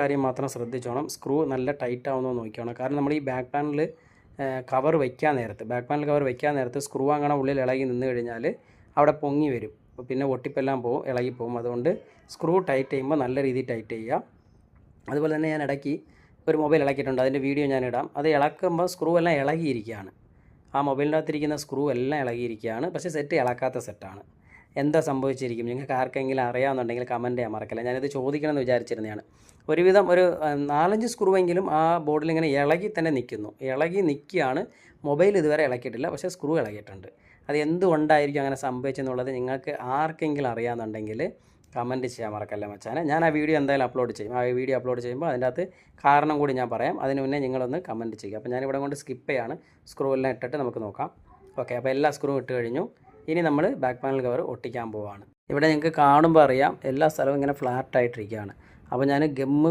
കാര്യം മാത്രം ശ്രദ്ധിച്ചോണം. സ്ക്രൂ നല്ല ടൈറ്റ് ആവുന്നോ നോക്കിക്കോണം. കാരണം നമ്മൾ ഈ ബാക്ക് പാനൽ കവർ വയ്ക്കാൻ നേരത്ത് സ്ക്രൂ അങ്ങനെ ഉള്ളിൽ ഇളകി നിന്ന് കഴിഞ്ഞാൽ അവിടെ പൊങ്ങി വരും. പിന്നെ ഒട്ടിപ്പെല്ലാം പോവും, ഇളകിപ്പോവും. അതുകൊണ്ട് സ്ക്രൂ ടൈറ്റ് ചെയ്യുമ്പോൾ നല്ല രീതിയിൽ ടൈറ്റ് ചെയ്യുക. അതുപോലെ തന്നെ ഞാൻ ഇടയ്ക്ക് ഒരു മൊബൈൽ ഇളക്കിയിട്ടുണ്ട്, അതിൻ്റെ വീഡിയോ ഞാൻ ഇടാം. അത് ഇളക്കുമ്പോൾ സ്ക്രൂ എല്ലാം ഇളകിയിരിക്കുകയാണ്. ആ മൊബൈലിൻ്റെ അകത്തിരിക്കുന്ന സ്ക്രൂ എല്ലാം ഇളകിയിരിക്കുകയാണ്. പക്ഷേ സെറ്റ് ഇളക്കാത്ത സെറ്റാണ്. എന്താ സംഭവിച്ചിരിക്കും? നിങ്ങൾക്ക് ആർക്കെങ്കിലും അറിയാമെന്നുണ്ടെങ്കിൽ കമൻറ്റ് ചെയ്യാൻ മറക്കല്ല. ഞാനിത് ചോദിക്കണമെന്ന് വിചാരിച്ചിരുന്നതാണ്. ഒരുവിധം ഒരു 4-5 സ്ക്രൂവെങ്കിലും ആ ബോർഡിൽ ഇങ്ങനെ ഇളകി തന്നെ നിൽക്കുന്നു. ഇളകി നിൽക്കുകയാണ്. മൊബൈൽ ഇതുവരെ ഇളക്കിയിട്ടില്ല, പക്ഷേ സ്ക്രൂ ഇളകിയിട്ടുണ്ട്. അത് എന്തുകൊണ്ടായിരിക്കും അങ്ങനെ സംഭവിച്ചെന്നുള്ളത് നിങ്ങൾക്ക് ആർക്കെങ്കിലും അറിയാമെന്നുണ്ടെങ്കിൽ കമൻറ്റ് ചെയ്യാൻ മറക്കല്ല മച്ചാനെ. ഞാൻ ആ വീഡിയോ എന്തായാലും അപ്ലോഡ് ചെയ്യും. ആ വീഡിയോ അപ്ലോഡ് ചെയ്യുമ്പോൾ അതിൻ്റെ അകത്ത് കാരണം കൂടി ഞാൻ പറയാം. അതിന് മുന്നേ നിങ്ങളൊന്ന് കമൻറ്റ് ചെയ്യുക. അപ്പോൾ ഞാനിവിടെ കൊണ്ട് സ്കിപ്പ് ചെയ്യാണ്. സ്ക്രൂ എല്ലാം ഇട്ടിട്ട് നമുക്ക് നോക്കാം. ഓക്കെ, അപ്പോൾ എല്ലാ സ്ക്രൂ ഇട്ട് കഴിഞ്ഞു. ഇനി നമ്മൾ ബാക്ക് പാനൽ കവർ ഒട്ടിക്കാൻ പോവുകയാണ്. ഇവിടെ നിങ്ങൾക്ക് കാണുമ്പോൾ അറിയാം എല്ലാ സ്ഥലവും ഇങ്ങനെ ഫ്ലാറ്റ് ആയിട്ടിരിക്കുകയാണ്. അപ്പോൾ ഞാൻ ഗമ്മ്